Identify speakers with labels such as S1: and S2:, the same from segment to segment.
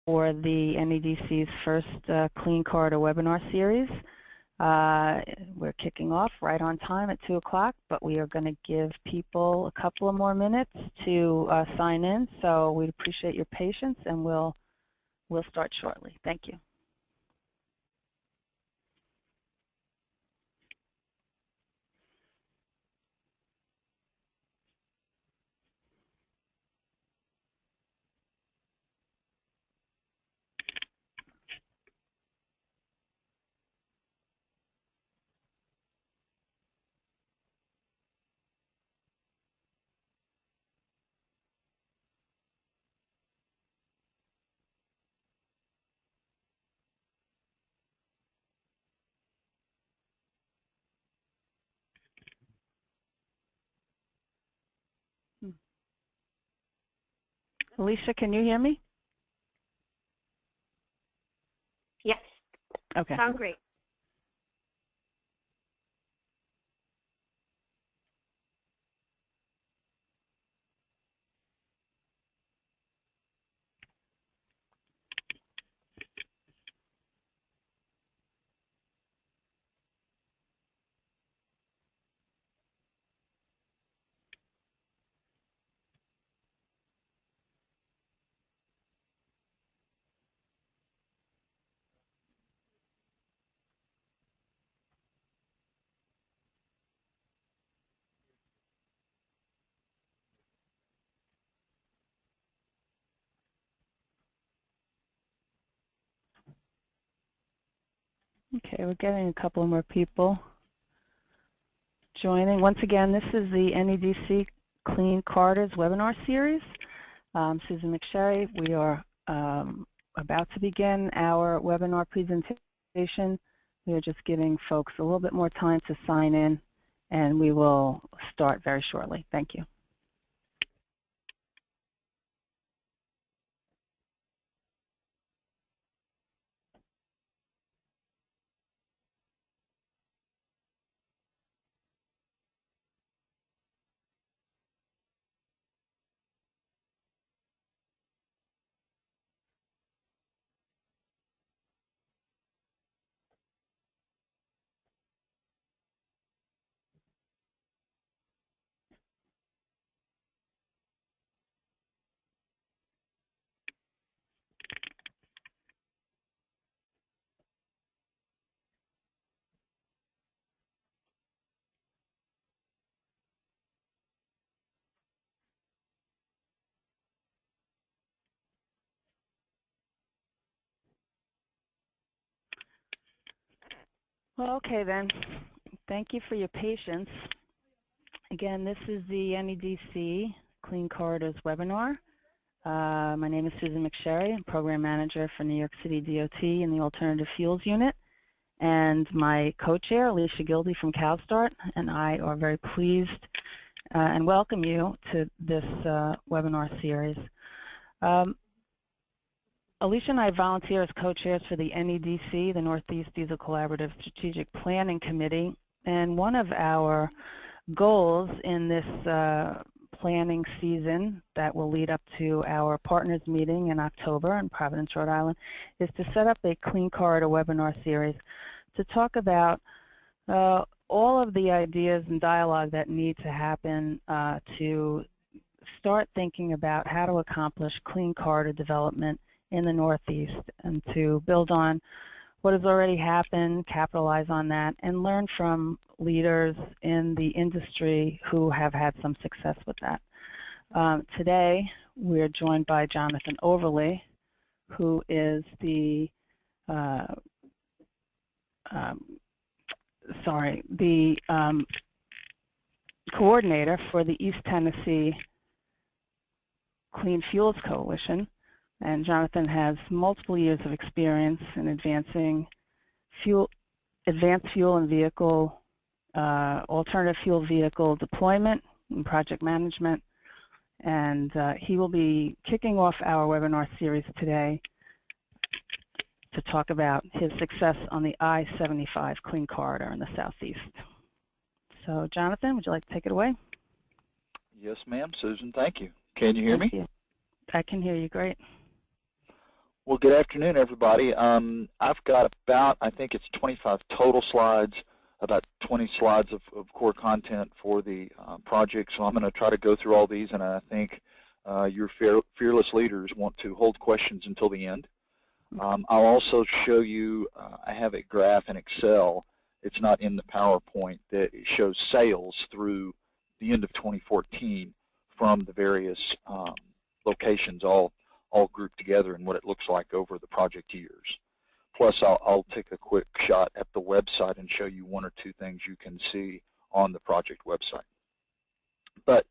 S1: for the NEDC's first Clean Corridor webinar series. We're kicking off right on time at 2 o'clock, but we are going to give people a couple of more minutes to sign in. So we'd appreciate your patience, and we'll start shortly. Thank you. Alicia, can you hear me?
S2: Yes.
S1: Okay.
S2: Sounds great.
S1: Okay, we're getting a couple more people joining. Once again, this is the NEDC Clean Corridors webinar series. Susan McSherry, we are about to begin our webinar presentation. We are just giving folks a little bit more time to sign in, and we will start very shortly. Thank you. Well, okay then. Thank you for your patience. Again, this is the NEDC Clean Corridors webinar. My name is Susan McSherry. I'm Program Manager for New York City DOT in the Alternative Fuels Unit. And my co-chair, Alicia Gildy from CalSTART, and I are very pleased and welcome you to this webinar series. Alicia and I volunteer as co-chairs for the NEDC, the Northeast Diesel Collaborative Strategic Planning Committee, and one of our goals in this planning season that will lead up to our partners meeting in October in Providence, Rhode Island, is to set up a Clean Corridor webinar series to talk about all of the ideas and dialogue that need to happen to start thinking about how to accomplish clean corridor development in the Northeast, and to build on what has already happened, capitalize on that, and learn from leaders in the industry who have had some success with that. Today, we're joined by Jonathan Overly, who is the coordinator for the East Tennessee Clean Fuels Coalition. And Jonathan has multiple years of experience in advanced fuel and vehicle, alternative fuel vehicle deployment and project management. And he will be kicking off our webinar series today to talk about his success on the I-75 Clean Corridor in the Southeast. So, Jonathan, would you like to take it away?
S3: Yes, ma'am, Susan, thank you. Can you hear me?
S1: I can hear you great.
S2: Well, good afternoon, everybody. I've got about, I think it's 25 total slides, about 20 slides of core content for the project. So I'm going to try to go through all these, and I think your fearless leaders want to hold questions until the end. I'll also show you, I have a graph in Excel. It's not in the PowerPoint, that it shows sales through the end of 2014 from the various locations, all grouped together, and what it looks like over the project years. Plus, I'll take a quick shot at the website and show you one or two things you can see on the project website. But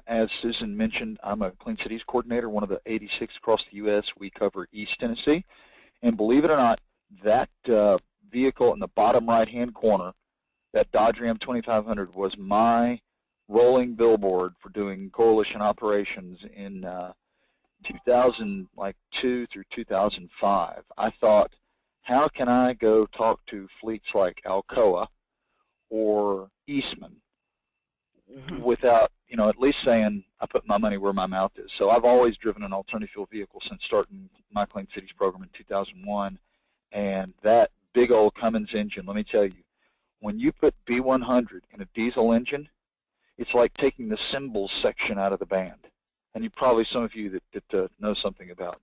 S2: as Susan mentioned, I'm a Clean Cities coordinator, one of the 86 across the U.S. We cover East Tennessee. And believe it or not, that vehicle in the bottom right-hand corner, that Dodge Ram 2500, was my rolling billboard for doing coalition operations in 2002 through 2005. I thought, how can I go talk to fleets like Alcoa or Eastman without, at least saying I put my money where my mouth is. So I've always driven an alternative fuel vehicle since starting my Clean Cities program in 2001. And that big old Cummins engine, let me tell you, when you put B100 in a diesel engine, it's like taking the cymbals section out of the band. And you probably, some of you that know something about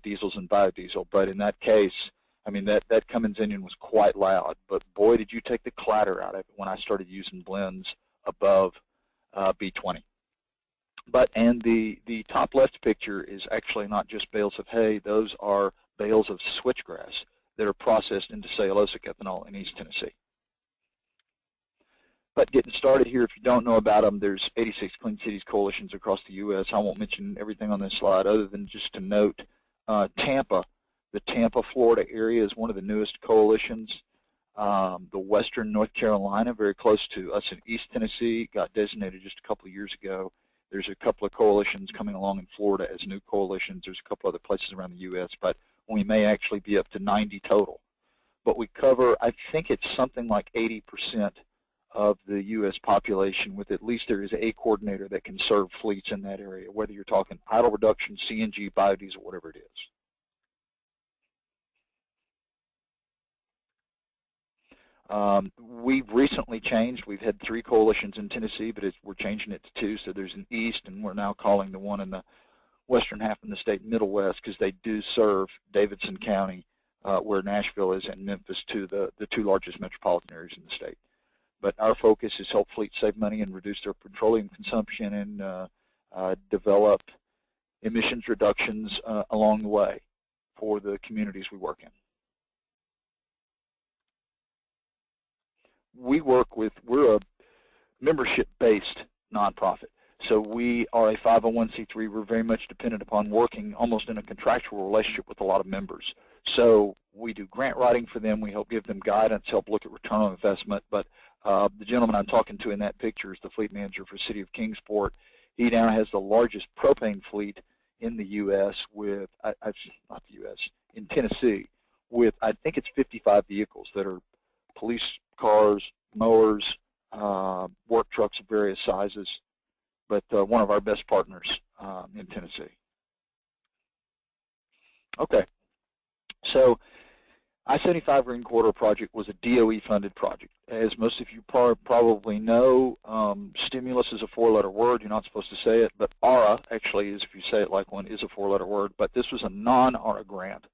S2: diesels and biodiesel, but in that case, I mean, that Cummins engine was quite loud, but boy, did you take the clatter out of it when I started using blends above B20. And the top left picture is actually not just bales of hay, those are bales of switchgrass that are processed into cellulosic ethanol in East Tennessee. But getting started here, if you don't know about them, there's 86 Clean Cities coalitions across the U.S. I won't mention everything on this slide other than just to note Tampa. The Tampa, Florida area is one of the newest coalitions. The Western North Carolina, very close to us in East Tennessee, got designated just a couple of years ago. There's a couple of coalitions coming along in Florida as new coalitions. There's a couple other places around the U.S., but we may actually be up to 90 total. But we cover, I think it's something like 80% of the U.S. population, with at least there is a coordinator that can serve fleets in that area, whether you're talking idle reduction, CNG, biodiesel, whatever it is. We've recently changed. We've had 3 coalitions in Tennessee, but we're changing it to 2. So there's an East, and we're now calling the one in the western half of the state Middle West, because they do serve Davidson County, where Nashville is, and Memphis, to the 2 largest metropolitan areas in the state. But our focus is help fleets save money and reduce their petroleum consumption and develop emissions reductions along the way for the communities we work in. We're a membership-based nonprofit. So we are a 501c3. We're very much dependent upon working almost in a contractual relationship with a lot of members. So we do grant writing for them. We help give them guidance, help look at return on investment. But the gentleman I'm talking to in that picture is the fleet manager for City of Kingsport. He now has the largest propane fleet in the U.S. with, not the U.S., in Tennessee, with, I think it's 55 vehicles that are police cars, mowers, work trucks of various sizes, but one of our best partners in Tennessee. Okay, so I-75 Green Corridor project was a DOE-funded project. As most of you probably know, stimulus is a 4-letter word. You're not supposed to say it, but ARA actually is, if you say it like one, is a 4-letter word. But this was a non-ARA grant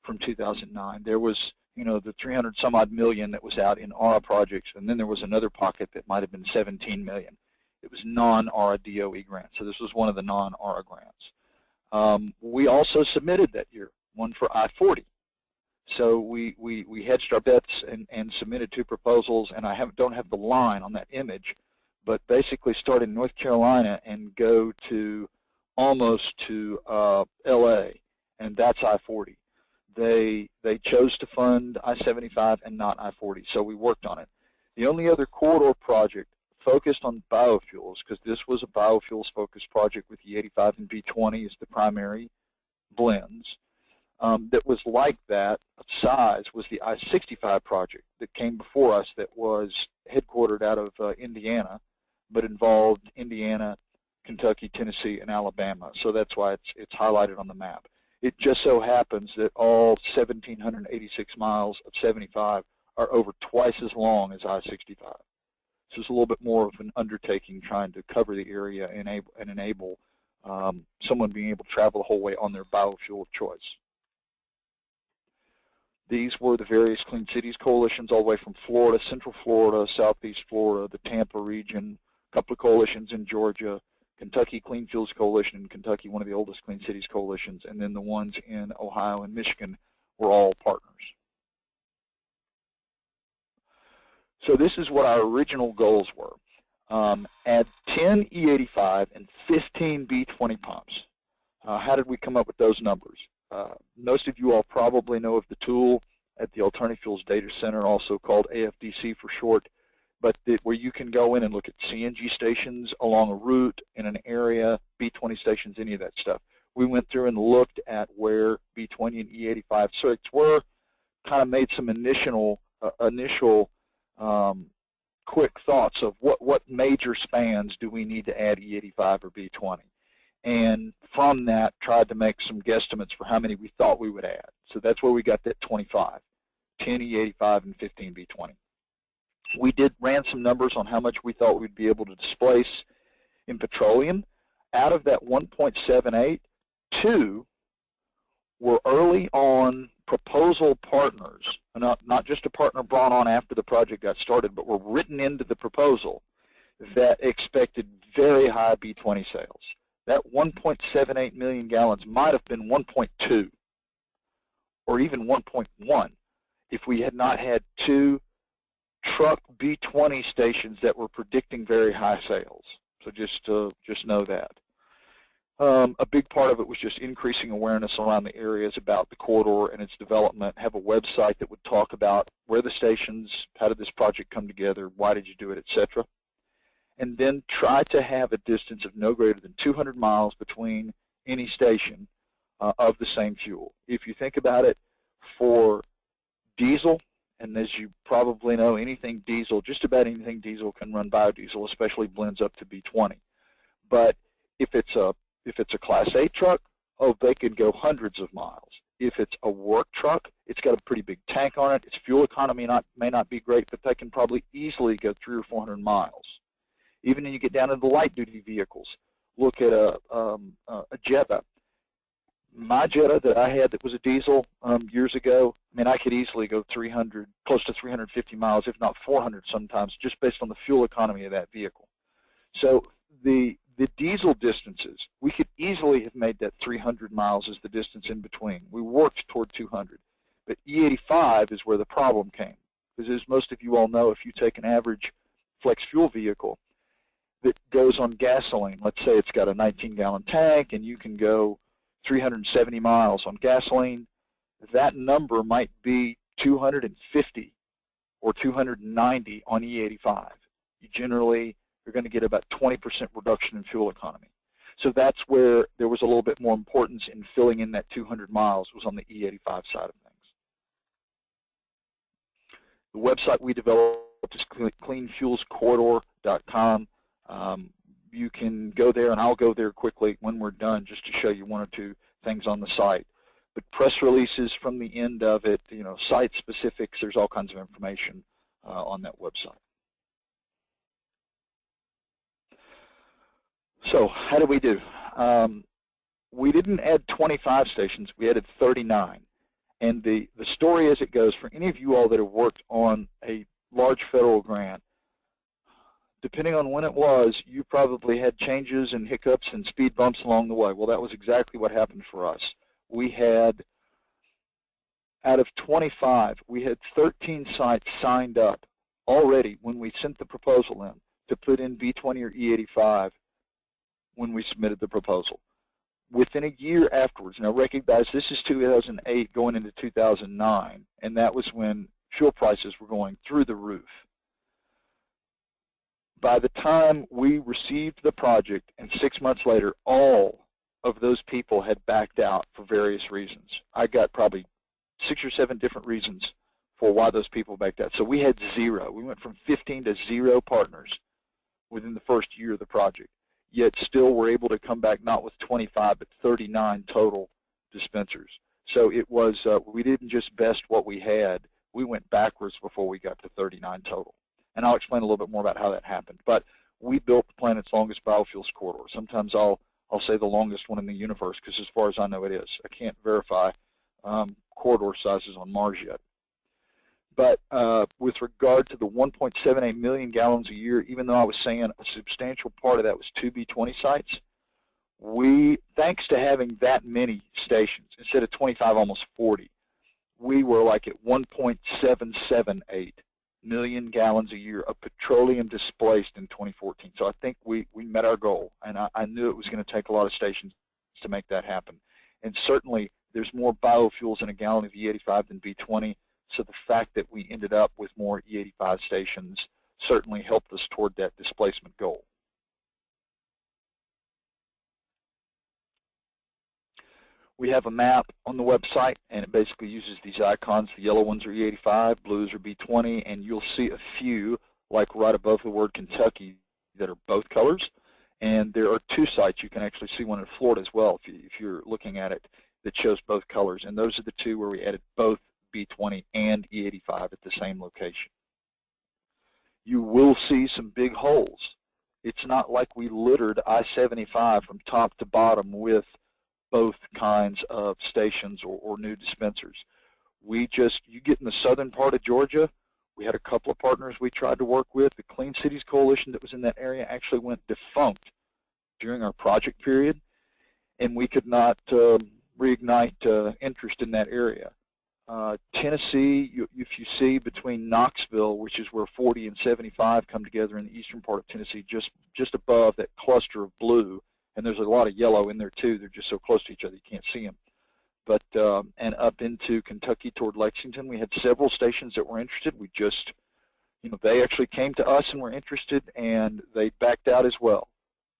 S2: from 2009. There was, the 300-some-odd million that was out in ARA projects, and then there was another pocket that might have been 17 million. It was non-ARA DOE grant, so this was one of the non-ARA grants. We also submitted that year, one for I-40. So we hedged our bets and submitted 2 proposals, and I don't have the line on that image, but basically start in North Carolina and go to almost to LA, and that's I-40. They chose to fund I-75 and not I-40, so we worked on it. The only other corridor project focused on biofuels, because this was a biofuels-focused project with the 85 and B20 as the primary blends, that was like that size was the I-65 project that came before us, that was headquartered out of Indiana, but involved Indiana, Kentucky, Tennessee, and Alabama. So that's why it's highlighted on the map. It just so happens that all 1,786 miles of 75 are over twice as long as I-65. So it's a little bit more of an undertaking trying to cover the area and enable someone being able to travel the whole way on their biofuel of choice. These were the various Clean Cities coalitions all the way from Florida, Central Florida, Southeast Florida, the Tampa region, a couple of coalitions in Georgia, Kentucky Clean Fuels Coalition in Kentucky, one of the oldest Clean Cities coalitions, and then the ones in Ohio and Michigan were all partners. So this is what our original goals were. Add 10 E85 and 15 B20 pumps. How did we come up with those numbers? Most of you all probably know of the tool at the Alternative Fuels Data Center, also called AFDC for short, but where you can go in and look at CNG stations along a route in an area, B20 stations, any of that stuff. We went through and looked at where B20 and E85 sites were, kind of made some initial quick thoughts of what major spans do we need to add E85 or B20. And from that, tried to make some guesstimates for how many we thought we would add. So that's where we got that 25, 10 E85 and 15 B20. We ran some numbers on how much we thought we'd be able to displace in petroleum. Out of that 1.78, 2 were early on proposal partners, not just a partner brought on after the project got started, but were written into the proposal that expected very high B20 sales. That 1.78 million gallons might have been 1.2 or even 1.1 if we had not had 2 truck B20 stations that were predicting very high sales. So just know that. A big part of it was just increasing awareness around the areas about the corridor and its development, have a website that would talk about where the stations, how did this project come together, why did you do it, etc. And then try to have a distance of no greater than 200 miles between any station of the same fuel. If you think about it, for diesel, and as you probably know, anything diesel, just about anything diesel can run biodiesel, especially blends up to B20. But if it's a Class 8 truck, oh, they could go hundreds of miles. If it's a work truck, it's got a pretty big tank on it. Its fuel economy may not be great, but they can probably easily go 300 or 400 miles. Even when you get down into light-duty vehicles, look at a Jetta. My Jetta that I had that was a diesel years ago, I mean, I could easily go 300, close to 350 miles, if not 400 sometimes, just based on the fuel economy of that vehicle. So the diesel distances, we could easily have made that 300 miles as the distance in between. We worked toward 200. But E85 is where the problem came. Because as most of you all know, if you take an average flex fuel vehicle that goes on gasoline, let's say it's got a 19-gallon tank and you can go 370 miles on gasoline, that number might be 250 or 290 on E85. You generally are going to get about 20% reduction in fuel economy. So that's where there was a little bit more importance in filling in that 200 miles was on the E85 side of things. The website we developed is cleanfuelscorridor.com. You can go there, and I'll go there quickly when we're done just to show you one or two things on the site. But press releases from the end of it, you know, site specifics, there's all kinds of information on that website. So how did we do? We didn't add 25 stations, we added 39. And the story as it goes, for any of you all that have worked on a large federal grant, depending on when it was, you probably had changes and hiccups and speed bumps along the way. Well, that was exactly what happened for us. We had, out of 25, we had 13 sites signed up already when we sent the proposal in to put in B20 or E85 when we submitted the proposal. Within a year afterwards, now recognize this is 2008 going into 2009, and that was when fuel prices were going through the roof. By the time we received the project, and 6 months later, all of those people had backed out for various reasons. I got probably 6 or 7 different reasons for why those people backed out. So we had 0. We went from 15 to 0 partners within the first year of the project, yet still were able to come back not with 25 but 39 total dispensers. So it was, we didn't just best what we had, we went backwards before we got to 39 total. And I'll explain a little bit more about how that happened. But we built the planet's longest biofuels corridor. Sometimes I'll say the longest one in the universe, because as far as I know it is. I can't verify corridor sizes on Mars yet. But with regard to the 1.78 million gallons a year, even though I was saying a substantial part of that was 2 B20 sites, we, thanks to having that many stations, instead of 25, almost 40, we were like at 1.778 million gallons a year of petroleum displaced in 2014. So I think we met our goal, and I knew it was going to take a lot of stations to make that happen. And certainly there's more biofuels in a gallon of E85 than B20, so the fact that we ended up with more E85 stations certainly helped us toward that displacement goal. We have a map on the website, and it basically uses these icons. The yellow ones are E85, blues are B20, and you'll see a few, like right above the word Kentucky, that are both colors. And there are 2 sites. You can actually see one in Florida as well if you're looking at it that shows both colors. And those are the 2 where we added both B20 and E85 at the same location. You will see some big holes. It's not like we littered I-75 from top to bottom with both kinds of stations or new dispensers. You get in the southern part of Georgia, we had a couple of partners we tried to work with. The Clean Cities Coalition that was in that area actually went defunct during our project period, and we could not reignite interest in that area. Tennessee, if you see between Knoxville, which is where 40 and 75 come together in the eastern part of Tennessee, just above that cluster of blue, and there's a lot of yellow in there too. They're just so close to each other you can't see them. But and up into Kentucky toward Lexington, we had several stations that were interested. We just, they actually came to us and were interested, and they backed out as well.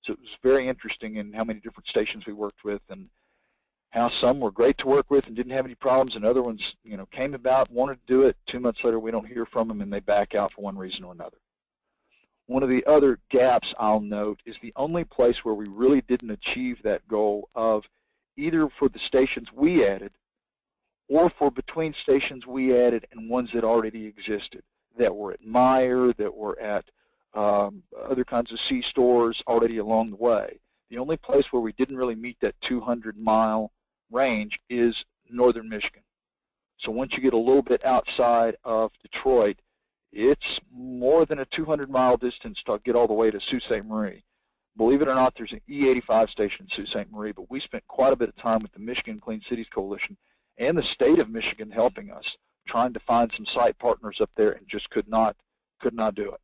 S2: So it was very interesting in how many different stations we worked with, and how some were great to work with and didn't have any problems, and other ones, came about, wanted to do it. 2 months later, we don't hear from them, and they back out for one reason or another. One of the other gaps I'll note is the only place where we really didn't achieve that goal of either for the stations we added or for between stations we added and ones that already existed, that were at Meijer, that were at other kinds of C-stores already along the way. The only place where we didn't really meet that 200-mile range is northern Michigan. So once you get a little bit outside of Detroit, it's more than a 200-mile distance to get all the way to Sault Ste. Marie. Believe it or not, there's an E85 station in Sault Ste. Marie, but we spent quite a bit of time with the Michigan Clean Cities Coalition and the state of Michigan helping us, trying to find some site partners up there, and just could not do it.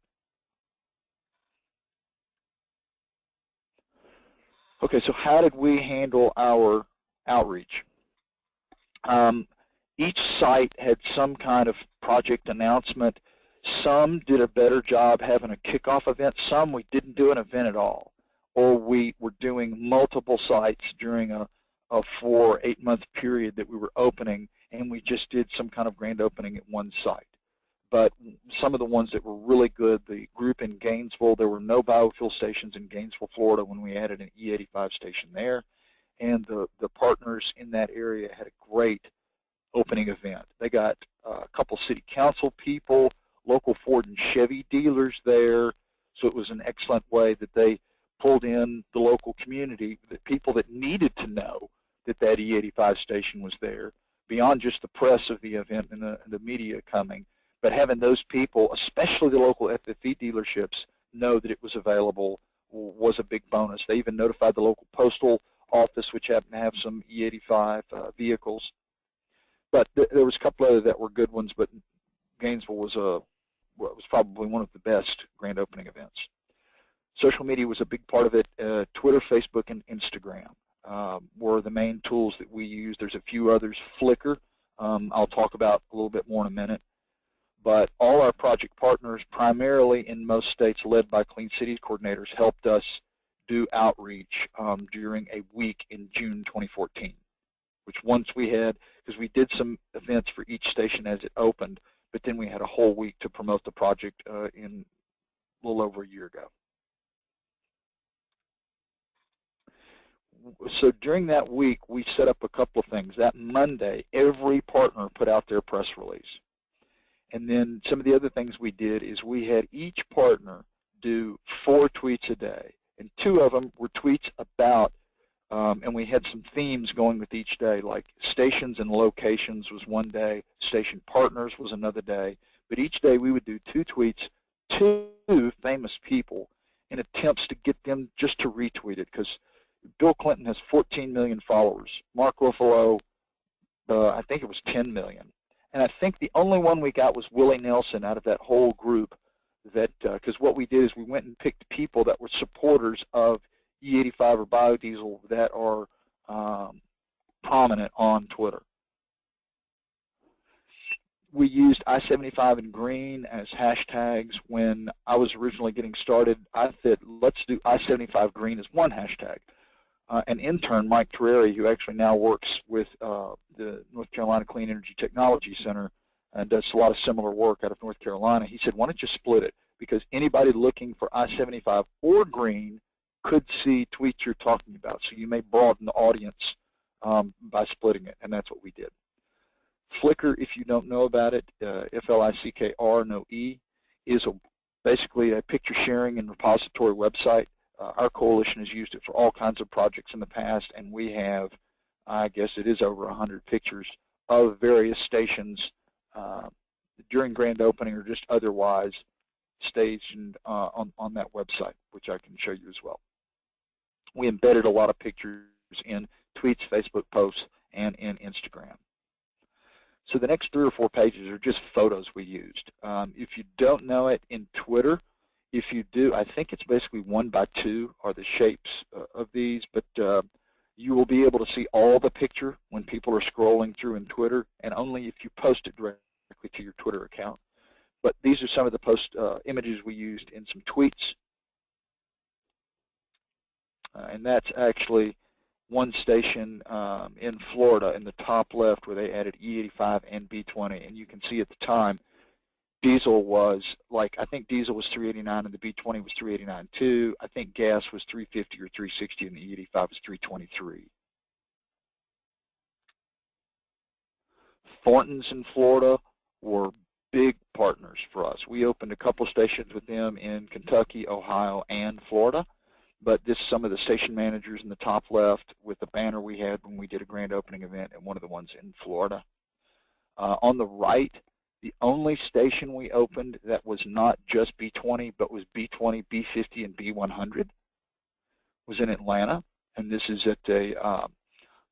S2: Okay, so how did we handle our outreach? Each site had some kind of project announcement. Some did a better job having a kickoff event. Some we didn't do an event at all. Or we were doing multiple sites during a 4 or 8 month period that we were opening, and we just did some kind of grand opening at one site. But some of the ones that were really good, the group in Gainesville, there were no biofuel stations in Gainesville, Florida when we added an E85 station there. And the partners in that area had a great opening event. They got a couple city council people, local Ford and Chevy dealers there. So it was an excellent way that they pulled in the local community, the people that needed to know that that E85 station was there, beyond just the press of the event and the media coming. But having those people, especially the local FFE dealerships, know that it was available was a big bonus. They even notified the local postal office, which happened to have some E85 vehicles. But there was a couple other that were good ones, but Gainesville was probably one of the best grand opening events. Social media was a big part of it. Twitter, Facebook, and Instagram were the main tools that we used. There's a few others. Flickr, I'll talk about a little bit more in a minute. But all our project partners, primarily in most states led by Clean Cities coordinators, helped us do outreach during a week in June 2014, which once we had, because we did some events for each station as it opened, but then we had a whole week to promote the project in a little over a year ago. So during that week, we set up a couple of things. That Monday, every partner put out their press release. And then some of the other things we did is we had each partner do 4 tweets a day. And 2 of them were tweets about, and we had some themes going with each day, like stations and locations was one day, station partners was another day. But each day we would do 2 tweets, 2 famous people, in attempts to get them just to retweet it, because Bill Clinton has 14 million followers. Mark Ruffalo, I think it was 10 million. And I think the only one we got was Willie Nelson out of that whole group. That because what we did is we went and picked people that were supporters of E85 or biodiesel that are prominent on Twitter. We used I-75 and green as hashtags. When I was originally getting started, I said, let's do I-75 green as one hashtag. An intern, Mike Terreri, who actually now works with the North Carolina Clean Energy Technology Center and does a lot of similar work out of North Carolina, he said, why don't you split it? Because anybody looking for I-75 or green could see tweets you're talking about. So you may broaden the audience by splitting it, and that's what we did. Flickr, if you don't know about it, F-L-I-C-K-R, no E, is basically a picture sharing and repository website. Our coalition has used it for all kinds of projects in the past, and we have, I guess it is over 100 pictures of various stations during grand opening or just otherwise stationed on that website, which I can show you as well. We embedded a lot of pictures in tweets, Facebook posts, and in Instagram. So the next 3 or 4 pages are just photos we used. If you don't know it, in Twitter, if you do, I think it's basically 1 by 2 are the shapes of these, but you will be able to see all the picture when people are scrolling through in Twitter, and only if you post it directly to your Twitter account. But these are some of the post images we used in some tweets. And that's actually one station in Florida in the top left where they added E85 and B20. And you can see at the time, diesel was like, I think diesel was 389 and the B20 was 389 too. I think gas was 350 or 360 and the E85 was 323. Thornton's in Florida were big partners for us. We opened a couple stations with them in Kentucky, Ohio, and Florida. But this is some of the station managers in the top left with the banner we had when we did a grand opening event at one of the ones in Florida. On the right, the only station we opened that was not just B20, but was B20, B50, and B100 was in Atlanta. And this is at a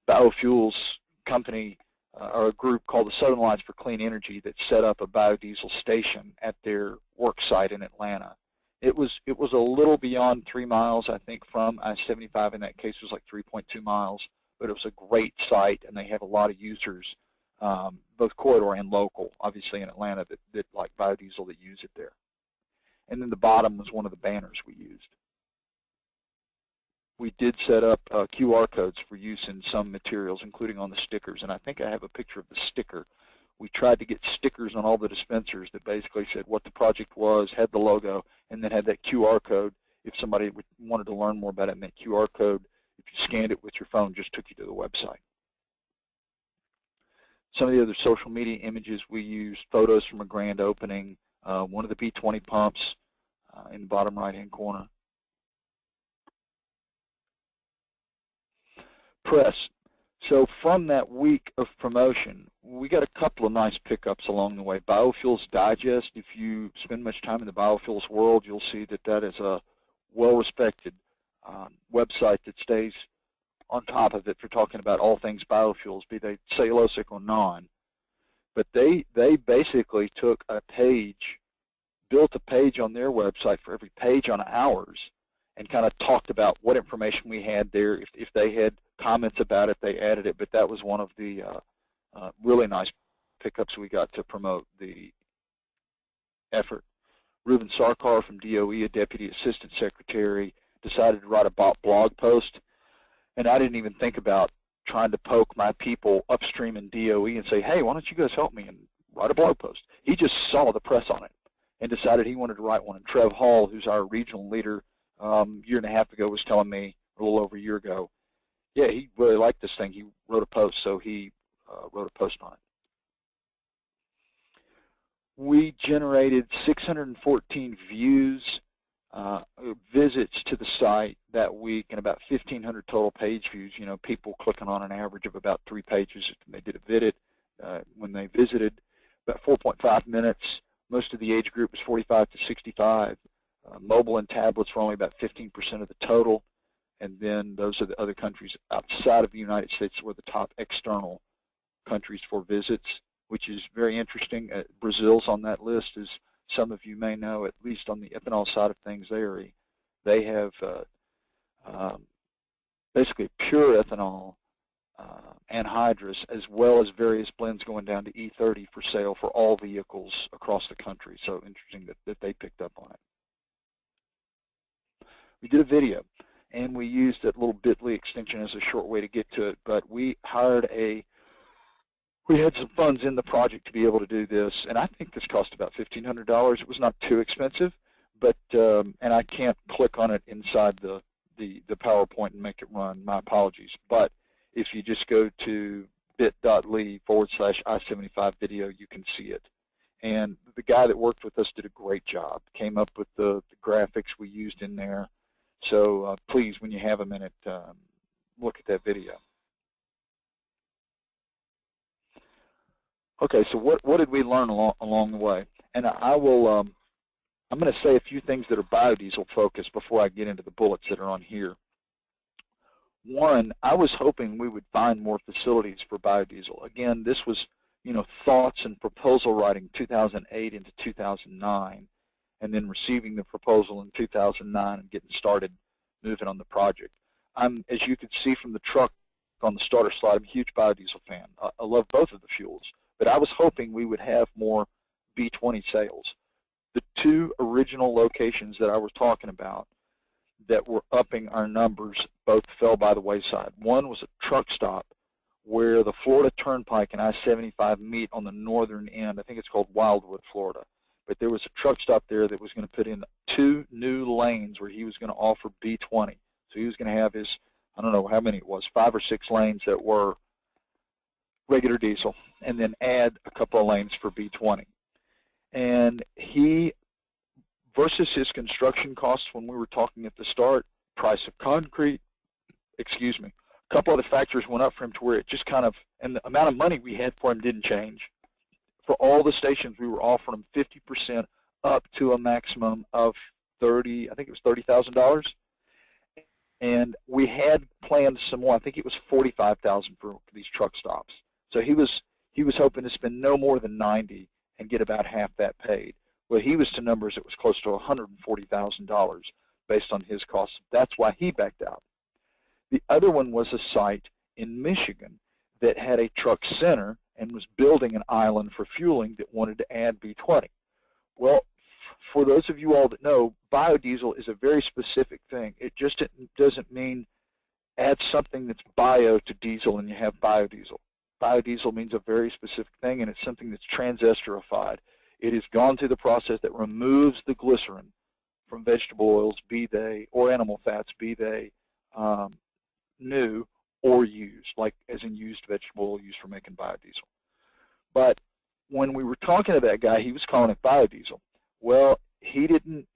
S2: biofuels company or a group called the Southern Alliance for Clean Energy that set up a biodiesel station at their work site in Atlanta. It was a little beyond 3 miles, I think, from I-75. In that case, it was like 3.2 miles. But it was a great site, and they have a lot of users, both corridor and local, obviously in Atlanta, that like biodiesel that use it there. And then the bottom was one of the banners we used. We did set up QR codes for use in some materials, including on the stickers. And I think I have a picture of the sticker. We tried to get stickers on all the dispensers that basically said what the project was, had the logo, and then had that QR code. If somebody wanted to learn more about it, and that QR code, if you scanned it with your phone, just took you to the website. Some of the other social media images we used, photos from a grand opening, one of the B20 pumps in the bottom right-hand corner. Press. So from that week of promotion, we got a couple of nice pickups along the way. Biofuels Digest, if you spend much time in the biofuels world, you'll see that that is a well-respected website that stays on top of it for talking about all things biofuels, be they cellulosic or non. But they basically took a page, built a page on their website for every page on ours, and kind of talked about what information we had there. If they had comments about it, they added it. But that was one of the really nice pickups we got to promote the effort. Reuben Sarkar from DOE, a Deputy Assistant Secretary, decided to write a blog post. And I didn't even think about trying to poke my people upstream in DOE and say, hey, why don't you guys help me and write a blog post? He just saw the press on it and decided he wanted to write one. And Trev Hall, who's our regional leader, year and a half ago was telling me, a little over a year ago, Yeah, he really liked this thing. He wrote a post, so he wrote a post on it. We generated 614 views, visits to the site that week, and about 1,500 total page views. You know, people clicking on an average of about 3 pages. They did a visit when they visited. About 4.5 minutes. Most of the age group was 45 to 65. Mobile and tablets were only about 15% of the total. And then those are the other countries outside of the United States were the top external countries for visits, which is very interesting. Brazil's on that list, as some of you may know, at least on the ethanol side of things. They have basically pure ethanol anhydrous, as well as various blends going down to E30 for sale for all vehicles across the country. So interesting that they picked up on it. We did a video, and we used that little bit.ly extension as a short way to get to it, but we had some funds in the project to be able to do this, and I think this cost about $1,500. It was not too expensive, but and I can't click on it inside the PowerPoint and make it run. My apologies. But if you just go to bit.ly/I-75 video, you can see it. And the guy that worked with us did a great job. Came up with the graphics we used in there. So please, when you have a minute, look at that video. Okay, so what did we learn along the way? And I will, I'm going to say a few things that are biodiesel focused before I get into the bullets that are on here. One, I was hoping we would find more facilities for biodiesel. Again, this was, you know, thoughts and proposal writing 2008 into 2009, and then receiving the proposal in 2009 and getting started moving on the project. As you could see from the truck on the starter slide, I'm a huge biodiesel fan. I love both of the fuels, but I was hoping we would have more B20 sales. The two original locations that I was talking about that were upping our numbers both fell by the wayside. One was a truck stop where the Florida Turnpike and I-75 meet on the northern end. I think it's called Wildwood, Florida. But there was a truck stop there that was going to put in 2 new lanes where he was going to offer B20. So he was going to have his, I don't know how many it was, 5 or 6 lanes that were regular diesel, and then add a couple of lanes for B20. And he, versus his construction costs when we were talking at the start, price of concrete, a couple other factors went up for him to where it just kind of, and the amount of money we had for him didn't change. For all the stations, we were offering him 50% up to a maximum of I think it was $30,000. And we had planned some more. I think it was $45,000 for these truck stops. So he was hoping to spend no more than $90,000 and get about half that paid. Well, he was to numbers that was close to $140,000 based on his costs. That's why he backed out. The other one was a site in Michigan that had a truck center and was building an island for fueling that wanted to add B20. Well, for those of you all that know, biodiesel is a very specific thing. It just doesn't mean add something that's bio to diesel and you have biodiesel. Biodiesel means a very specific thing, and it's something that's transesterified. It has gone through the process that removes the glycerin from vegetable oils, be they, or animal fats, be they new or used, like as in used vegetable oil used for making biodiesel. But when we were talking to that guy, he was calling it biodiesel. Well, he didn't,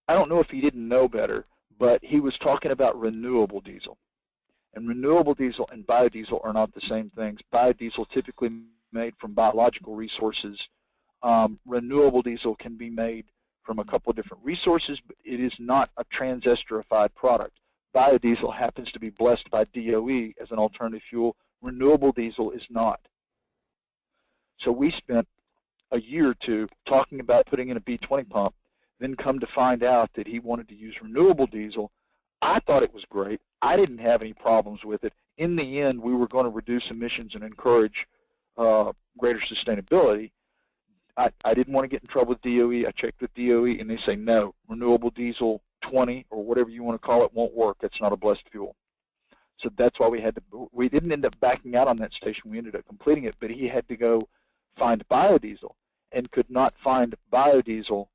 S2: I don't know if he didn't know better, but he was talking about renewable diesel. And renewable diesel and biodiesel are not the same things. Biodiesel typically made from biological resources. Renewable diesel can be made from a couple of different resources, but it is not a transesterified product. Biodiesel happens to be blessed by DOE as an alternative fuel. Renewable diesel is not. So we spent a year or two talking about putting in a B20 pump, then come to find out that he wanted to use renewable diesel. I thought it was great. I didn't have any problems with it. In the end, we were going to reduce emissions and encourage greater sustainability. I didn't want to get in trouble with DOE. I checked with DOE, and they say, no, renewable diesel 20 or whatever you want to call it won't work. It's not a blessed fuel. So that's why we didn't end up backing out on that station. We ended up completing it, but he had to go find biodiesel and could not find biodiesel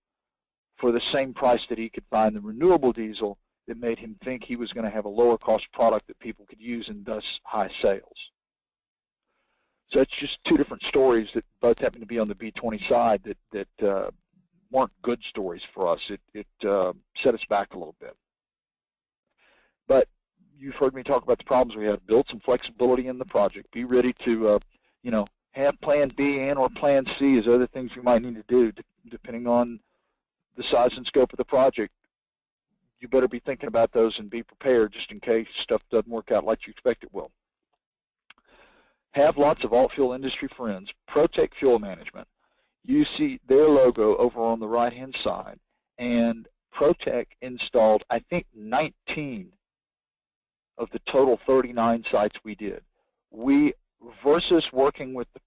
S2: for the same price that he could find the renewable diesel that made him think he was going to have a lower cost product that people could use and thus high sales. So it's just two different stories that both happen to be on the B20 side that weren't good stories for us. It set us back a little bit. But you've heard me talk about the problems we had. Build some flexibility in the project. Be ready to, have Plan B and or Plan C as other things you might need to do depending on the size and scope of the project. You better be thinking about those and be prepared just in case stuff doesn't work out like you expect it will. Have lots of alt-fuel industry friends. Protect Fuel Management. You see their logo over on the right-hand side, and Protec installed, I think, 19 of the total 39 sites we did. Versus working with the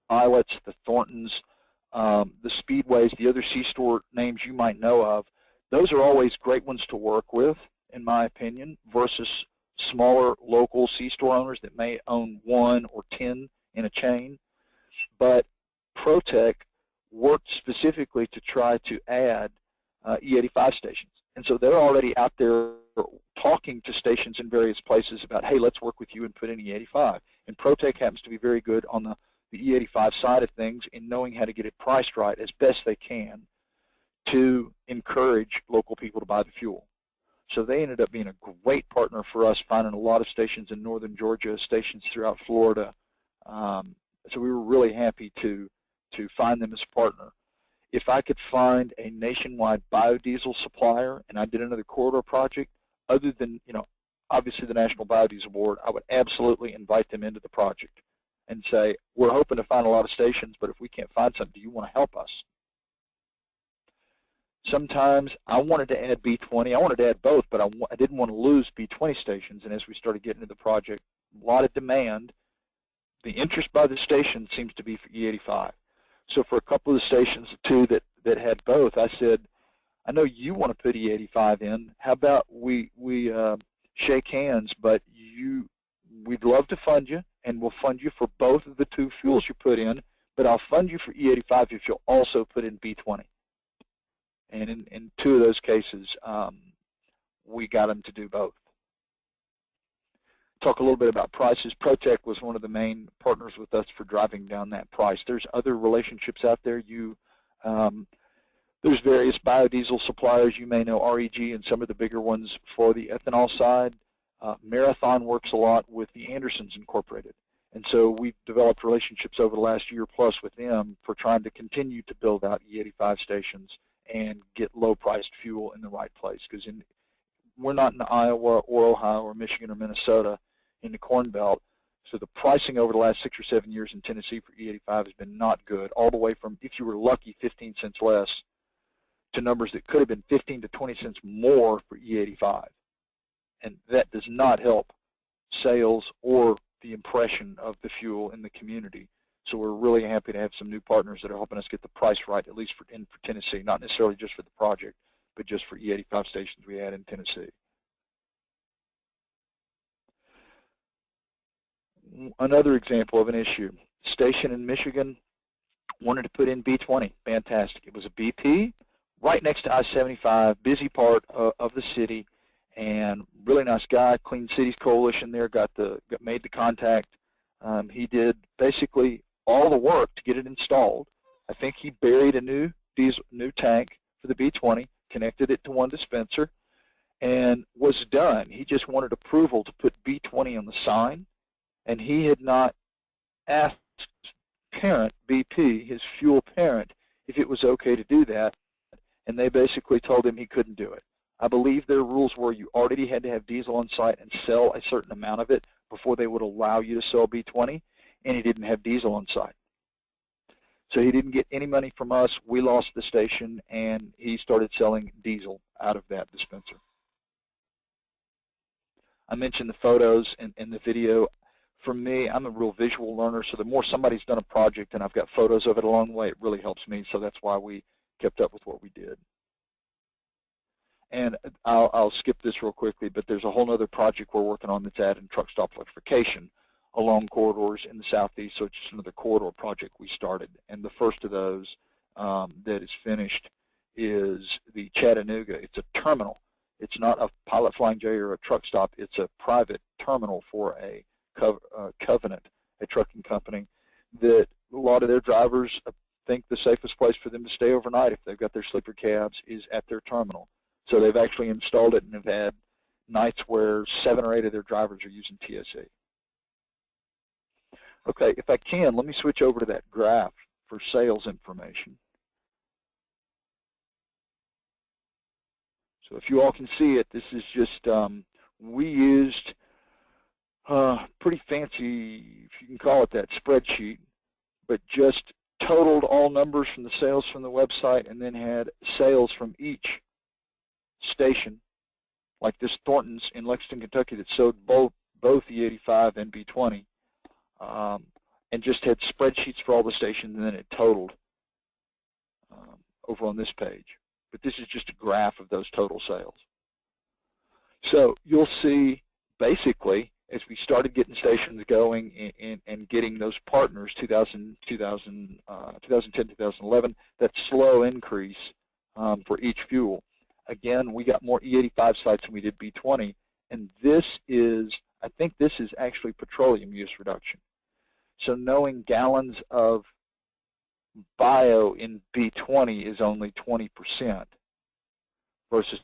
S2: Pilots, the Thorntons, the Speedways, the other C-store names you might know of, those are always great ones to work with, in my opinion, versus smaller local C-store owners that may own 1 or 10 in a chain. But Protec worked specifically to try to add E85 stations. And so they're already out there talking to stations in various places about, hey, let's work with you and put in E85. And Protec happens to be very good on the E85 side of things in knowing how to get it priced right as best they can to encourage local people to buy the fuel. So they ended up being a great partner for us, finding a lot of stations in northern Georgia, stations throughout Florida. So we were really happy to find them as a partner. If I could find a nationwide biodiesel supplier and I did another corridor project, other than, obviously the National Biodiesel Board, I would absolutely invite them into the project and say, we're hoping to find a lot of stations, but if we can't find something, do you want to help us? Sometimes I wanted to add B20. I wanted to add both, but I didn't want to lose B20 stations. And as we started getting into the project, a lot of demand. The interest by the station seems to be for E85. So for a couple of the stations, too, that had both, I said, I know you want to put E85 in. How about we shake hands, but we'd love to fund you, and we'll fund you for both of the two fuels you put in, but I'll fund you for E85 if you'll also put in B20. And in two of those cases, we got them to do both. Talk a little bit about prices. Protec was one of the main partners with us for driving down that price. There's other relationships out there. There's various biodiesel suppliers. You may know REG and some of the bigger ones for the ethanol side. Marathon works a lot with the Andersons Incorporated. And so we've developed relationships over the last year plus with them for trying to continue to build out E85 stations and get low-priced fuel in the right place. Because we're not in Iowa or Ohio or Michigan or Minnesota in the Corn Belt, so the pricing over the last 6 or 7 years in Tennessee for E85 has been not good, all the way from, if you were lucky, 15 cents less to numbers that could have been 15 to 20 cents more for E85. And that does not help sales or the impression of the fuel in the community. So we're really happy to have some new partners that are helping us get the price right, at least for Tennessee, not necessarily just for the project, but just for E85 stations we had in Tennessee. Another example of an issue, station in Michigan wanted to put in B20, fantastic. It was a BP right next to I-75, busy part of the city, and really nice guy, Clean Cities Coalition there made the contact. He did basically all the work to get it installed. I think he buried a new tank for the B20, connected it to one dispenser, and was done. He just wanted approval to put B20 on the sign, and he had not asked parent BP, his fuel parent, if it was okay to do that, and they basically told him he couldn't do it. I believe their rules were you already had to have diesel on site and sell a certain amount of it before they would allow you to sell B20, and he didn't have diesel on site. So he didn't get any money from us. We lost the station, and he started selling diesel out of that dispenser. I mentioned the photos and the video. For me, I'm a real visual learner, so the more somebody's done a project and I've got photos of it along the way, it really helps me, so that's why we kept up with what we did. And I'll skip this real quickly, but there's a whole other project we're working on that's adding truck stop electrification along corridors in the southeast, so it's just another corridor project we started. And the first of those that is finished is the Chattanooga. It's a terminal. It's not a Pilot Flying J or a truck stop. It's a private terminal for a Covenant, a trucking company, that a lot of their drivers think the safest place for them to stay overnight if they've got their sleeper cabs is at their terminal. So they've actually installed it and have had nights where 7 or 8 of their drivers are using TSA. Okay, if I can, let me switch over to that graph for sales information. So if you all can see it, this is just, we used pretty fancy, if you can call it that, spreadsheet, but just totaled all numbers from the sales from the website and then had sales from each station, like this Thornton's in Lexington, Kentucky, that sold both E85 and B20, and just had spreadsheets for all the stations, and then it totaled over on this page. But this is just a graph of those total sales. So you'll see, basically, as we started getting stations going and getting those partners, 2010, 2011, that slow increase for each fuel. Again, we got more E85 sites than we did B20, and this is, I think this is actually petroleum use reduction. So knowing gallons of bio in B20 is only 20% versus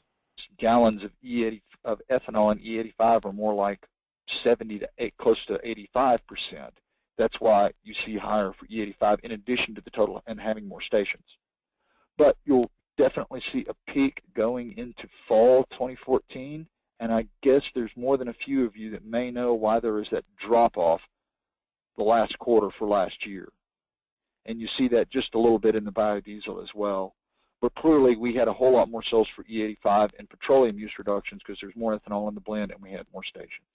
S2: gallons of E80 of ethanol in E85 are more like 70 to 8, close to 85%. That's why you see higher for E85 in addition to the total and having more stations. But you'll definitely see a peak going into fall 2014, and I guess there's more than a few of you that may know why there is that drop-off the last quarter for last year. And you see that just a little bit in the biodiesel as well. But clearly we had a whole lot more sales for E85 and petroleum use reductions because there's more ethanol in the blend and we had more stations.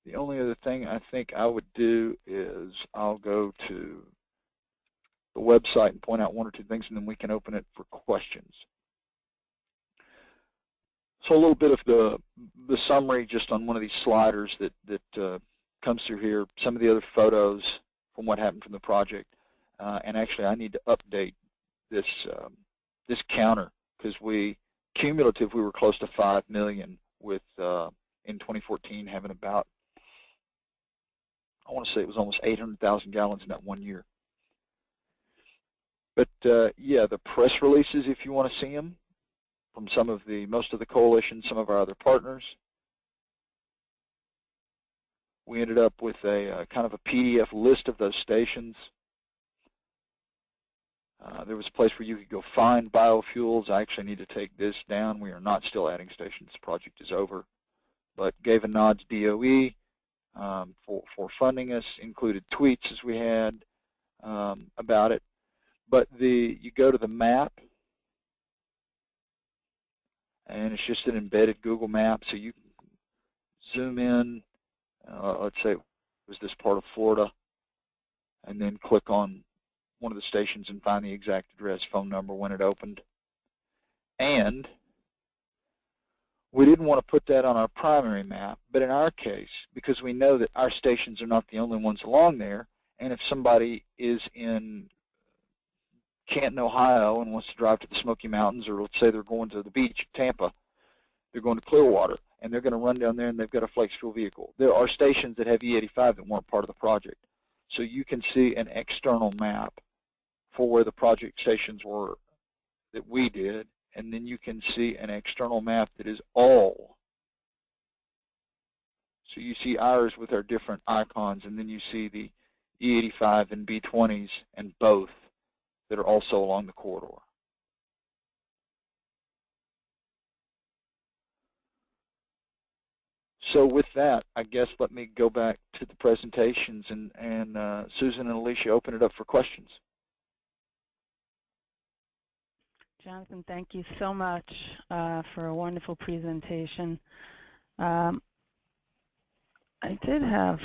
S2: The only other thing I think I would do is I'll go to the website and point out 1 or 2 things, and then we can open it for questions. So a little bit of the summary just on one of these sliders that comes through here, some of the other photos from what happened from the project. And actually I need to update this this counter because cumulative we were close to 5 million with in 2014 having about, I want to say it was almost 800,000 gallons in that 1 year. But yeah, the press releases, if you want to see them, from most of the coalition, some of our other partners. We ended up with a kind of a PDF list of those stations. There was a place where you could go find biofuels. I actually need to take this down. We are not still adding stations. The project is over. But gave a nod to DOE for funding us, included tweets as we had about it. But you go to the map, and it's just an embedded Google map, so you can zoom in. Let's say it was this part of Florida, and then click on one of the stations and find the exact address, phone number, when it opened. And we didn't want to put that on our primary map, but in our case, because we know that our stations are not the only ones along there, and if somebody is in Canton, Ohio, and wants to drive to the Smoky Mountains, or let's say they're going to the beach, Tampa, they're going to Clearwater, and they're going to run down there and they've got a flex fuel vehicle. There are stations that have E85 that weren't part of the project. So you can see an external map for where the project stations were that we did, and then you can see an external map that is all. So you see ours with our different icons, and then you see the E85 and B20s and both that are also along the corridor. So with that, I guess let me go back to the presentations, and Susan and Alicia, open it up for questions.
S1: Jonathan, thank you so much for a wonderful presentation. I did have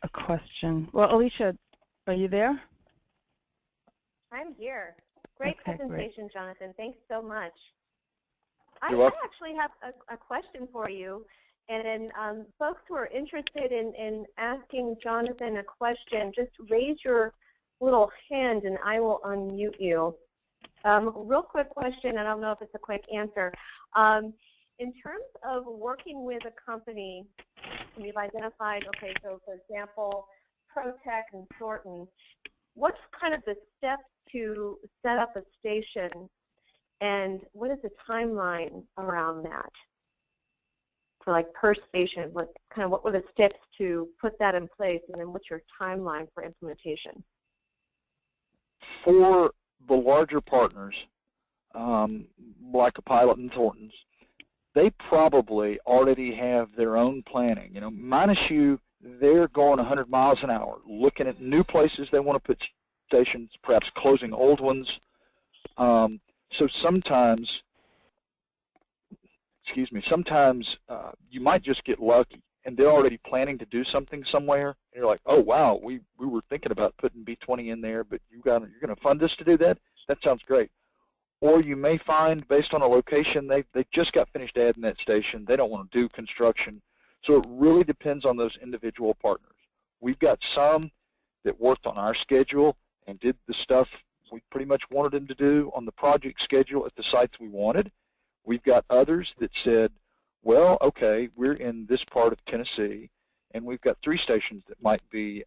S1: a question. Well, Alicia, are you there?
S3: I'm here. Great presentation, great. Jonathan. Thanks so much. I actually have a question for you. And folks who are interested in asking Jonathan a question, just raise your little hand and I will unmute you. Real quick question, I don't know if it's a quick answer. In terms of working with a company, we've identified, okay, so for example, ProTech and Thornton, what's kind of the steps to set up a station, and what is the timeline around that? For like per station, what were the steps to put that in place, and then what's your timeline for implementation?
S2: For the larger partners, like a Pilot and Thornton's, they probably already have their own planning. You know, minus you, they're going 100 miles an hour, looking at new places they want to put stations, perhaps closing old ones. So sometimes, sometimes you might just get lucky, and they're already planning to do something somewhere, and you're like, oh wow, we were thinking about putting B20 in there, but you're going to fund us to do that? That sounds great. Or you may find, based on a location, they just got finished adding that station. They don't want to do construction. So it really depends on those individual partners. We've got some that worked on our schedule and did the stuff we pretty much wanted them to do on the project schedule at the sites we wanted. We've got others that said, well, okay, we're in this part of Tennessee, and we've got 3 stations that might be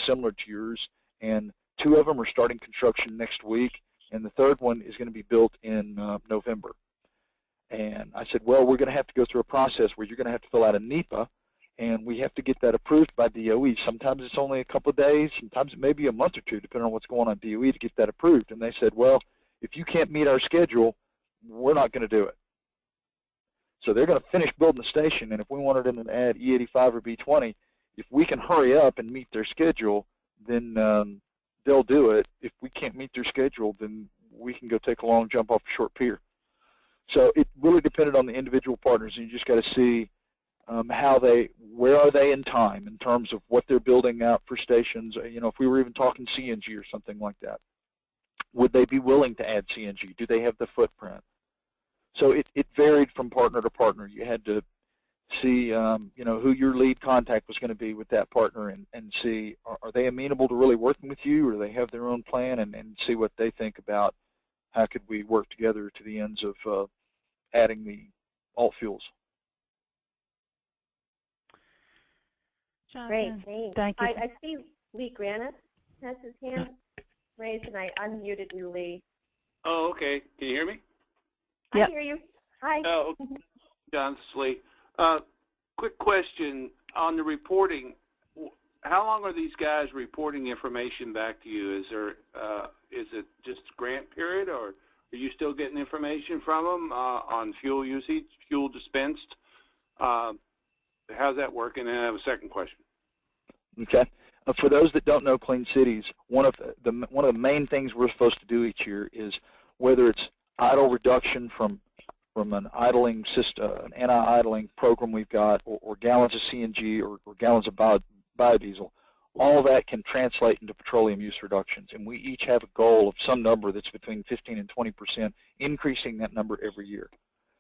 S2: similar to yours, and 2 of them are starting construction next week, and the 3rd one is going to be built in November. And I said, well, we're going to have to go through a process where you're going to have to fill out a NEPA, and we have to get that approved by DOE. Sometimes it's only a couple of days, sometimes it may be a month or 2, depending on what's going on DOE to get that approved. And they said, well, if you can't meet our schedule, we're not going to do it. So they're going to finish building the station, and if we wanted them to add E85 or B20, if we can hurry up and meet their schedule, then they'll do it. If we can't meet their schedule, then we can go take a long jump off a short pier. So it really depended on the individual partners, and you just got to see where are they in time in terms of what they're building out for stations. You know, if we were even talking CNG or something like that, would they be willing to add CNG? Do they have the footprint? So it varied from partner to partner. You had to see, you know, who your lead contact was going to be with that partner, and see, are they amenable to really working with you, or do they have their own plan, and see what they think about how could we work together to the ends of adding the alt fuels.
S1: Jonathan,
S3: great,
S1: thank you.
S3: I see Lee Grannis has his hand raised, and I unmuted you, Lee.
S4: Oh, okay. Can you hear me?
S1: Yep.
S3: I hear you. Hi.
S4: Oh, John, this is Lee. Quick question on the reporting. How long are these guys reporting information back to you? Is it just grant period, or are you still getting information from them on fuel usage, fuel dispensed? How's that working? And I have a second question.
S2: Okay. For those that don't know Clean Cities, one of the main things we're supposed to do each year is, whether it's idle reduction from an idling system, an anti-idling program we've got, or gallons of CNG or gallons of biodiesel, all that can translate into petroleum use reductions. And we each have a goal of some number that's between 15 and 20%, increasing that number every year.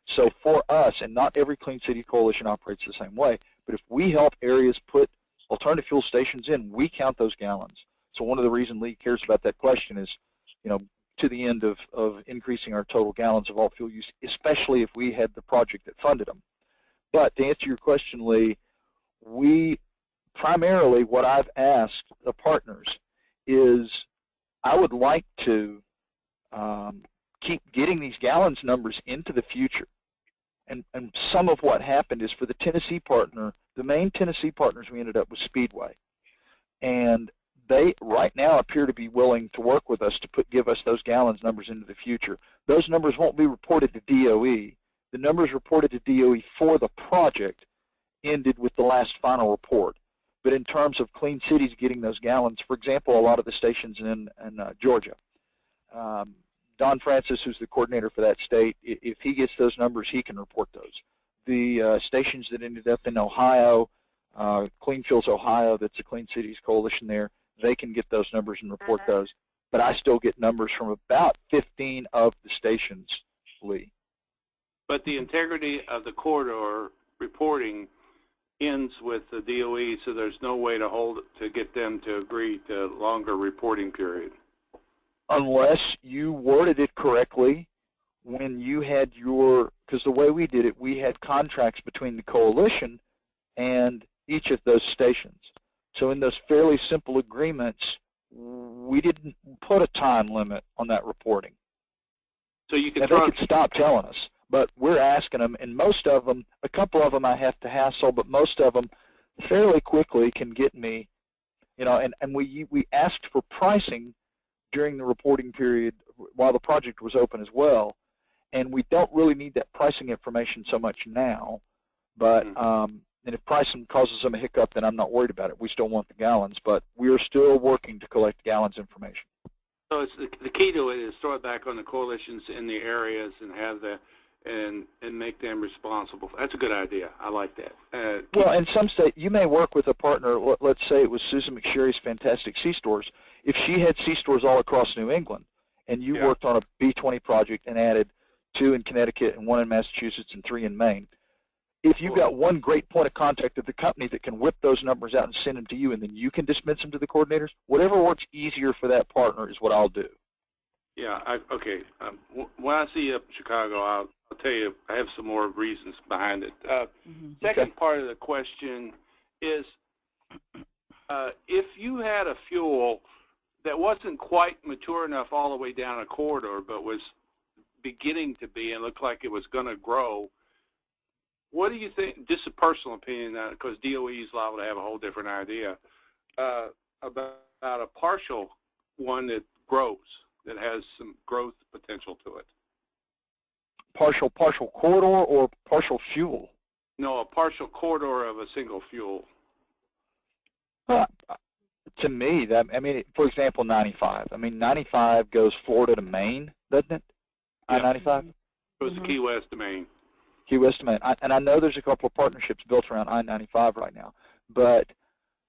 S2: So for us, and not every Clean City Coalition operates the same way, but if we help areas put alternative fuel stations in, we count those gallons. So one of the reasons Lee cares about that question is, you know, to the end of increasing our total gallons of alt fuel use, especially if we had the project that funded them. But to answer your question, Lee, we primarily, what I've asked the partners is, I would like to keep getting these gallons numbers into the future. And some of what happened is, for the Tennessee partner, the main Tennessee partners we ended up with Speedway. And they right now appear to be willing to work with us to give us those gallons numbers into the future. Those numbers won't be reported to DOE. The numbers reported to DOE for the project ended with the last final report. But in terms of Clean Cities getting those gallons, for example, a lot of the stations in Georgia, Don Francis, who's the coordinator for that state, if he gets those numbers, he can report those. The stations that ended up in Ohio, Clean Fuels Ohio, that's the Clean Cities Coalition there, they can get those numbers and report those. But I still get numbers from about 15 of the stations, Lee.
S4: But the integrity of the corridor reporting ends with the DOE, so there's no way to get them to agree to longer reporting period.
S2: unless you worded it correctly when you had your, because the way we did it, we had contracts between the coalition and each of those stations. So in those fairly simple agreements, we didn't put a time limit on that reporting.
S4: So you can.
S2: Now, they could stop telling us, but we're asking them, and most of them, a couple of them I have to hassle, but most of them fairly quickly can get me, you know, and we asked for pricing during the reporting period while the project was open as well, and we don't really need that pricing information so much now, but and if pricing causes them a hiccup, then I'm not worried about it. We still want the gallons, but we are still working to collect gallons information.
S4: So it's the key to it is throw it back on the coalitions in the areas and have the and make them responsible. That's a good idea. I like that.
S2: Well, in some state, you may work with a partner. Let's say it was Susan McSherry's Fantastic C-Stores. If she had C-Stores all across New England, and you worked on a B20 project and added 2 in Connecticut and 1 in Massachusetts and 3 in Maine, if you've got one great point of contact of the company that can whip those numbers out and send them to you, and then you can dispense them to the coordinators, whatever works easier for that partner is what I'll do.
S4: Yeah, okay. When I see you up in Chicago, I'll tell you I have some more reasons behind it. Second part of the question is if you had a fuel that wasn't quite mature enough all the way down a corridor but was beginning to be and looked like it was going to grow, what do you think, just a personal opinion, because DOE is liable to have a whole different idea, about a partial one that grows, that has some growth potential to it?
S2: Partial corridor or partial fuel?
S4: No, a partial corridor of a single fuel.
S2: To me, that, I mean, for example, 95. I mean, 95 goes Florida to Maine, doesn't it?
S4: Yep.
S2: I-95?
S4: Goes to Key West to Maine.
S2: Key West to Maine. And I know there's a couple of partnerships built around I-95 right now. But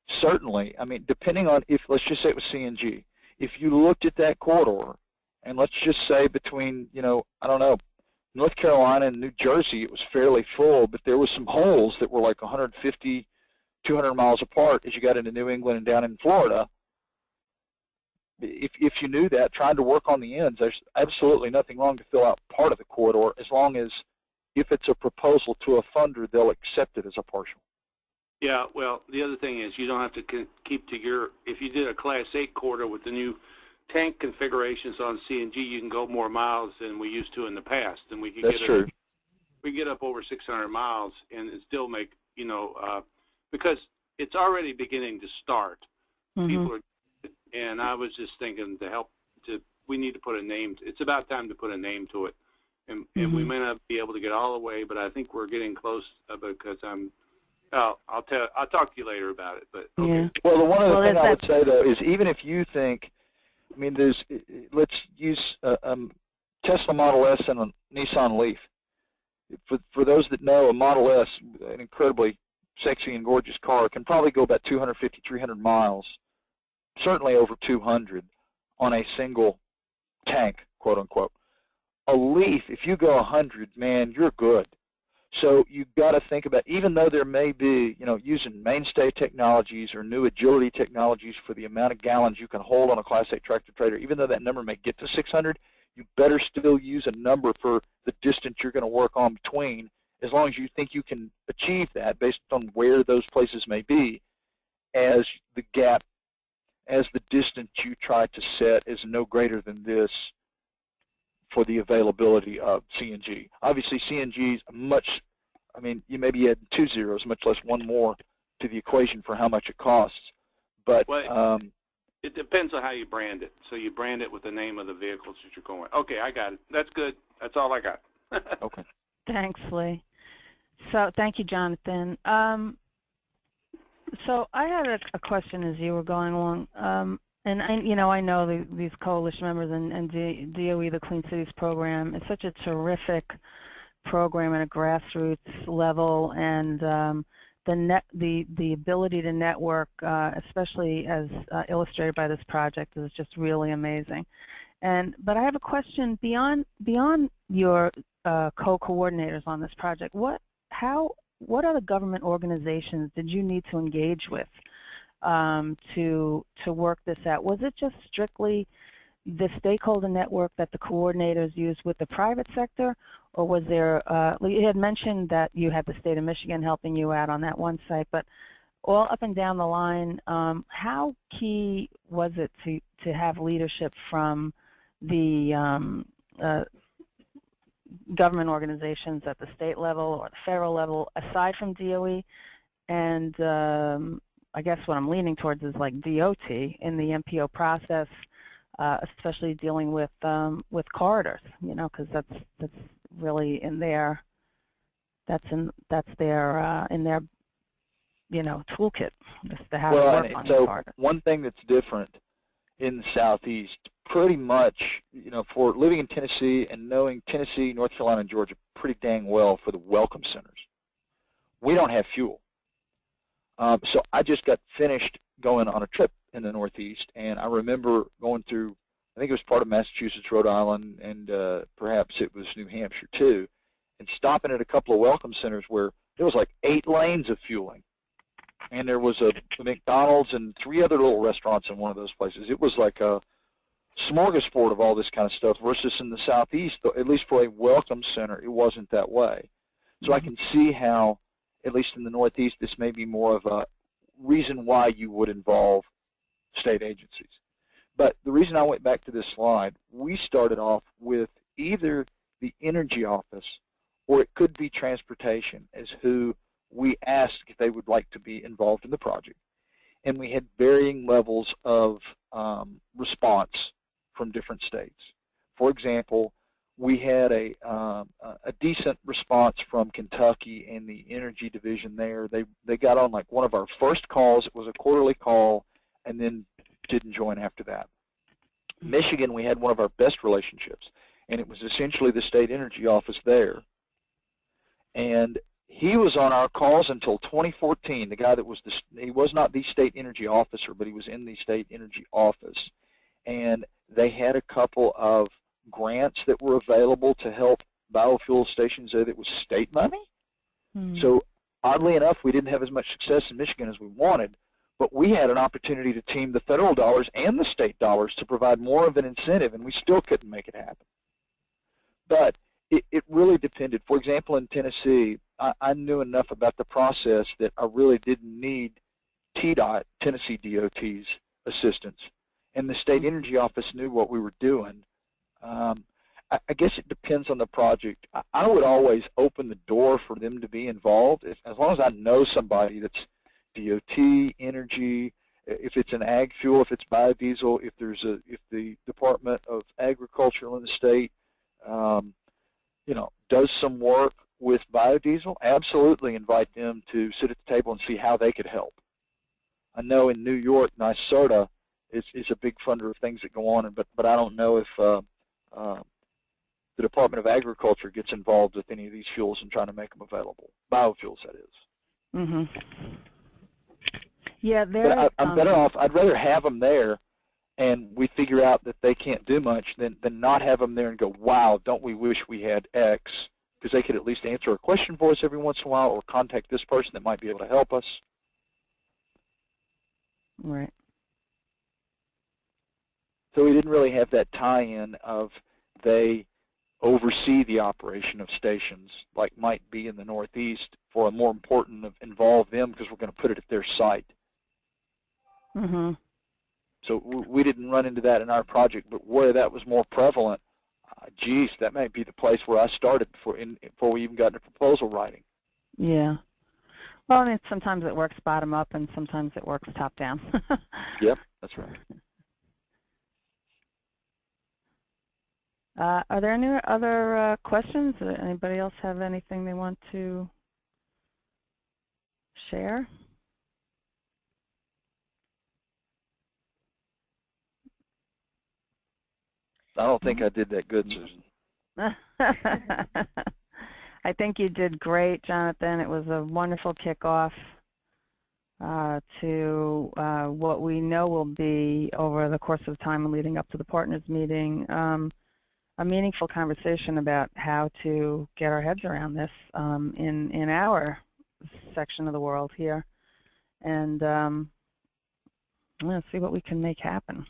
S2: certainly, I mean, depending on if, let's just say it was CNG, if you looked at that corridor, and let's just say between, you know, I don't know, North Carolina and New Jersey, it was fairly full, but there was some holes that were like 150, 200 miles apart as you got into New England and down in Florida. If you knew that, trying to work on the ends, there's absolutely nothing wrong to fill out part of the corridor, as long as if it's a proposal to a funder, they'll accept it as a partial.
S4: Yeah, well, the other thing is you don't have to keep to your, if you did a Class 8 corridor with the new tank configurations on CNG, you can go more miles than we used to in the past. And we could we get up over 600 miles and still make, you know, because it's already beginning to start. People are, and I was just thinking we need to put a name, it's about time to put a name to it. And we may not be able to get all the way, but I think we're getting close because I'll talk to you later about it. But okay.
S2: Yeah. Well, the one other thing I would say though is even if you think, I mean, let's use Tesla Model S and a Nissan Leaf. For those that know, a Model S, an incredibly sexy and gorgeous car, can probably go about 250, 300 miles, certainly over 200 on a single tank, quote unquote. A Leaf, if you go 100, man, you're good. So you've got to think about, even though there may be, you know, using mainstay technologies or new agility technologies for the amount of gallons you can hold on a Class 8 tractor trailer, even though that number may get to 600, you better still use a number for the distance you're going to work on between, as long as you think you can achieve that based on where those places may be, as the gap, as the distance you try to set is no greater than this for the availability of CNG. Obviously, CNG is much, I mean, you maybe add 2 zeros, much less 1 more to the equation for how much it costs. But
S4: it depends on how you brand it. So you brand it with the name of the vehicles that you're going with. Okay, I got it. That's good. That's all I got.
S2: Okay.
S1: Thanks, Lee. So thank you, Jonathan. So I had a question as you were going along. And I know these coalition members and DOE, the Clean Cities program, is such a terrific program at a grassroots level, and the ability to network, especially as illustrated by this project, is just really amazing. But I have a question beyond your co-coordinators on this project. What other government organizations did you need to engage with to work this out? Was it just strictly the stakeholder network that the coordinators used with the private sector, or was there, you had mentioned that you had the state of Michigan helping you out on that one site, but all up and down the line, how key was it to have leadership from the government organizations at the state level or the federal level, aside from DOE? And I guess what I'm leaning towards is like DOT in the MPO process, especially dealing with corridors, you know, because that's really in their in their you know, toolkit, just to have
S2: well,
S1: work on the corridors.
S2: One thing that's different in the Southeast, pretty much, you know, for living in Tennessee and knowing Tennessee, North Carolina, and Georgia pretty dang well for the welcome centers, we don't have fuel. So I just got finished going on a trip in the Northeast, and I remember going through, I think it was part of Massachusetts, Rhode Island, and perhaps it was New Hampshire too, and stopping at a couple of welcome centers where there was like 8 lanes of fueling. And there was a McDonald's and 3 other little restaurants in one of those places. It was like a smorgasbord of all this kind of stuff, versus in the Southeast, at least for a welcome center, it wasn't that way. So I can see how, at least in the Northeast, this may be more of a reason why you would involve state agencies. But the reason I went back to this slide, we started off with either the energy office or it could be transportation as who we asked if they would like to be involved in the project. And we had varying levels of response from different states. For example, we had a decent response from Kentucky and the energy division there. They got on like one of our first calls. It was a quarterly call, and then didn't join after that. Michigan, we had one of our best relationships, and it was essentially the state energy office there. And he was on our calls until 2014, the guy that was he was not the state energy officer, but he was in the state energy office. And they had a couple of grants that were available to help biofuel stations there that was state money. So oddly enough, we didn't have as much success in Michigan as we wanted, but we had an opportunity to team the federal dollars and the state dollars to provide more of an incentive, and we still couldn't make it happen. But it really depended. For example, in Tennessee, I knew enough about the process that I really didn't need TDOT, Tennessee DOT's assistance. And the state energy office knew what we were doing. I guess it depends on the project. I would always open the door for them to be involved, as long as I know somebody that's DOT, energy, if it's an ag fuel, if it's biodiesel, if the Department of Agriculture in the state, you know, does some work with biodiesel, absolutely invite them to sit at the table and see how they could help. I know in New York, NYSERDA is a big funder of things that go on, but I don't know if the Department of Agriculture gets involved with any of these fuels and trying to make them available. Biofuels, that is.
S1: Yeah,
S2: I'm better off. I'd rather have them there, and we figure out that they can't do much than not have them there and go, wow, don't we wish we had X, because they could at least answer a question for us every once in a while or contact this person that might be able to help us.
S1: Right.
S2: So we didn't really have that tie-in of they oversee the operation of stations like might be in the Northeast, for a more important of involve them because we're going to put it at their site. So we didn't run into that in our project, but where that was more prevalent, geez, that might be the place where I started before we even got into proposal writing.
S1: Yeah. Well, I mean, sometimes it works bottom up and sometimes it works top down.
S2: Yep, that's right.
S1: Are there any other questions? Anybody else have anything they want to share?
S2: I don't think I did that good, Susan.
S1: I think you did great, Jonathan. It was a wonderful kickoff to what we know will be, over the course of time leading up to the partners meeting, a meaningful conversation about how to get our heads around this in our section of the world here, and let's see what we can make happen.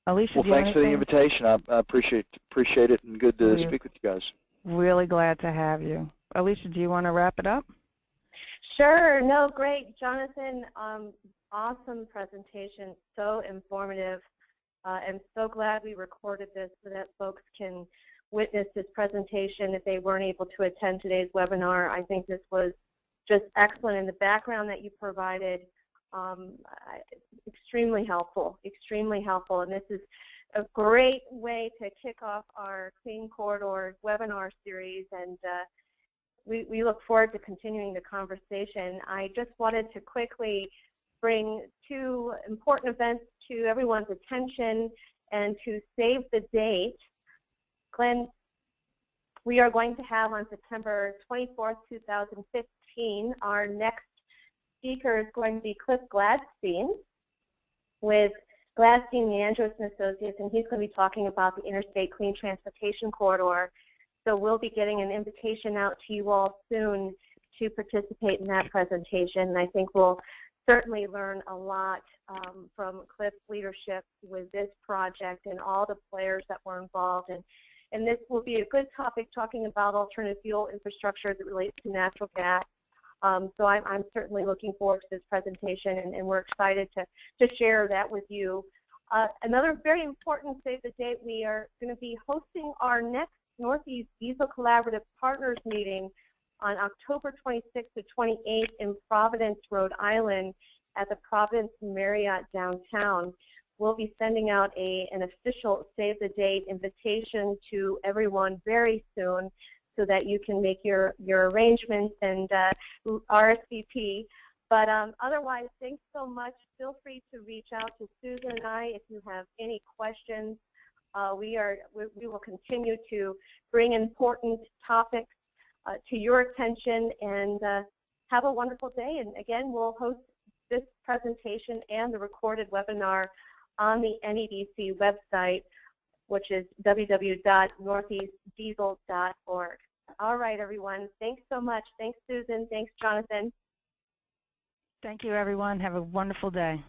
S1: Alicia,
S2: well,
S1: do you have
S2: thanks for the
S1: anything?
S2: invitation. I appreciate it, and good to speak with you guys.
S1: Really glad to have you. Alicia, do you want to wrap it up?
S3: Sure. No, great. Jonathan, awesome presentation, so informative. I'm so glad we recorded this so that folks can witness this presentation if they weren't able to attend today's webinar. I think this was just excellent, and the background that you provided, extremely helpful, and this is a great way to kick off our Clean Corridors webinar series, and we look forward to continuing the conversation. I just wanted to quickly bring two important events to everyone's attention and to save the date. Glenn, we are going to have on September 24th, 2015, our next speaker is going to be Cliff Gladstein with Gladstein, Leandros & Associates, and he's going to be talking about the Interstate Clean Transportation Corridor. So we'll be getting an invitation out to you all soon to participate in that presentation. And I think we'll certainly learn a lot from Cliff's leadership with this project and all the players that were involved. And this will be a good topic, talking about alternative fuel infrastructure as it relates to natural gas. So I'm certainly looking forward to this presentation, and we're excited to share that with you. Another very important save the date, we are going to be hosting our next Northeast Diesel Collaborative Partners meeting on October 26th to 28th in Providence, Rhode Island at the Providence Marriott downtown. We'll be sending out an official save the date invitation to everyone very soon so that you can make your arrangements and RSVP. But otherwise, thanks so much. Feel free to reach out to Susan and I if you have any questions. We will continue to bring important topics to your attention, and have a wonderful day. And again, we'll host this presentation and the recorded webinar on the NEDC website, which is www.northeastdiesel.org. All right, everyone. Thanks so much. Thanks, Susan. Thanks, Jonathan.
S1: Thank you, everyone. Have a wonderful day.